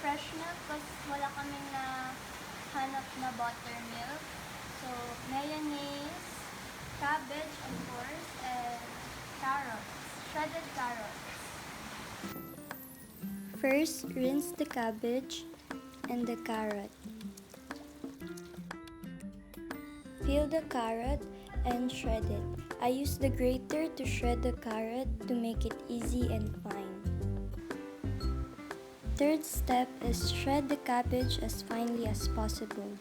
fresh milk kasi wala kaming na hanap na buttermilk. So, mayonnaise, cabbage, of course, and carrots, shredded carrots. First, rinse the cabbage and the carrot. Peel the carrot and shred it. I use the grater to shred the carrot to make it easy and fine. Third step is shred the cabbage as finely as possible.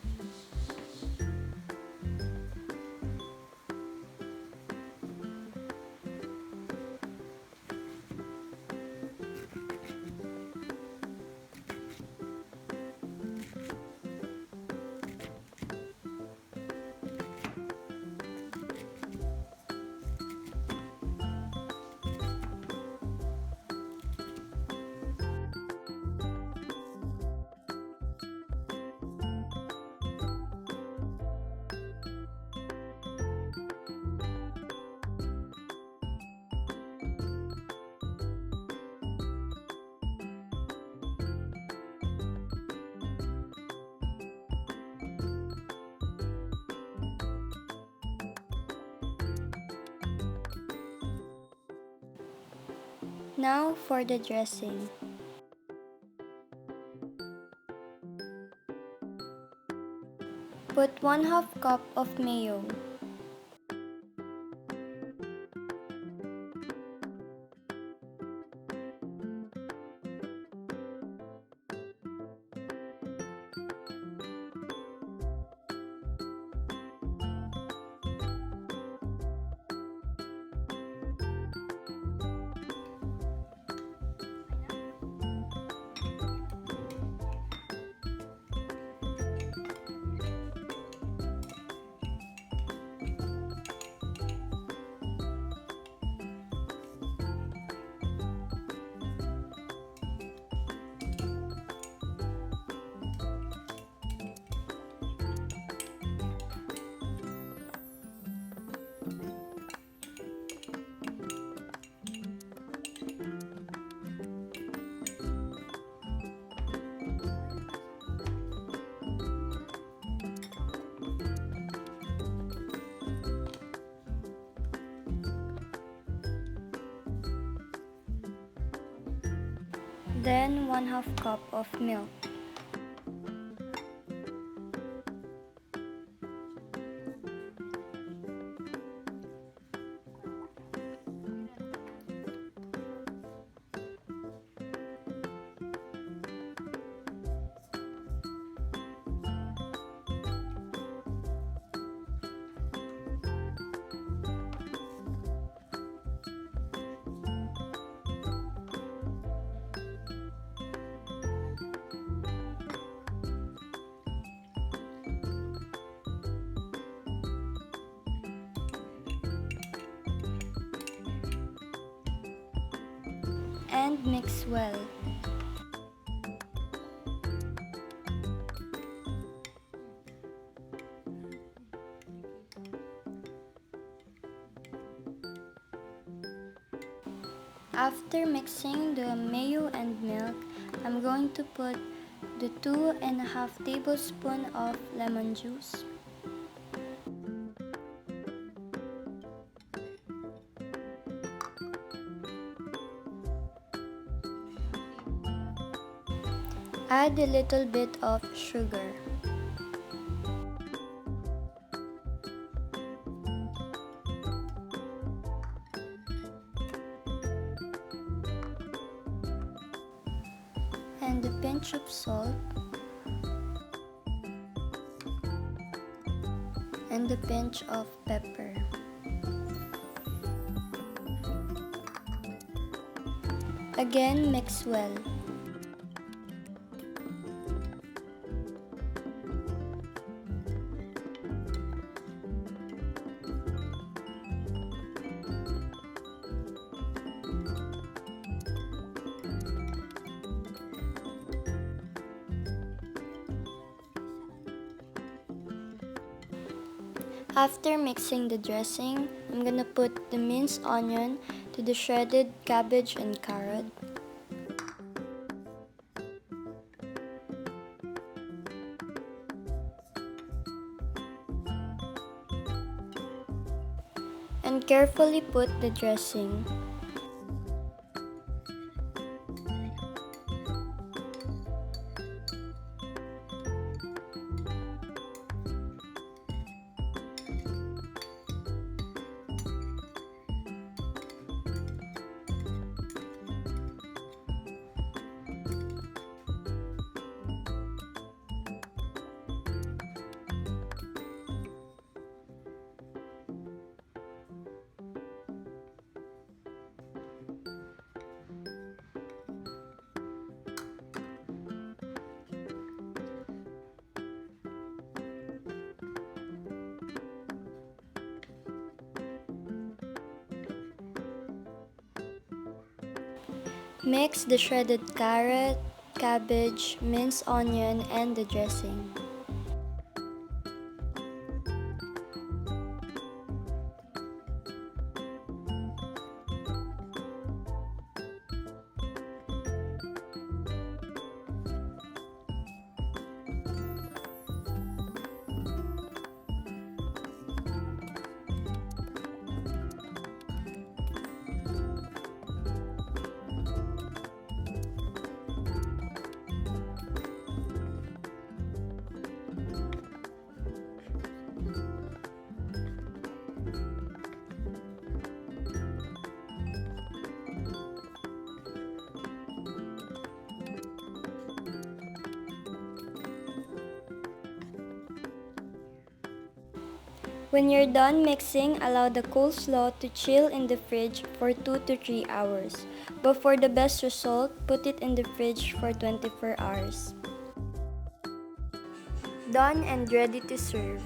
Now for the dressing. Put 1/2 cup of mayo. Then 1/2 cup of milk. And mix well. After mixing the mayo and milk, I'm going to put the 2.5 tablespoons of lemon juice. Add a little bit of sugar. And a pinch of salt. And a pinch of pepper. Again, mix well. After mixing the dressing, I'm gonna put the minced onion to the shredded cabbage and carrot. and carefully put the dressing. Mix the shredded carrot, cabbage, minced onion, and the dressing. When you're done mixing, allow the coleslaw to chill in the fridge for 2 to 3 hours. But for the best result, put it in the fridge for 24 hours. Done and ready to serve.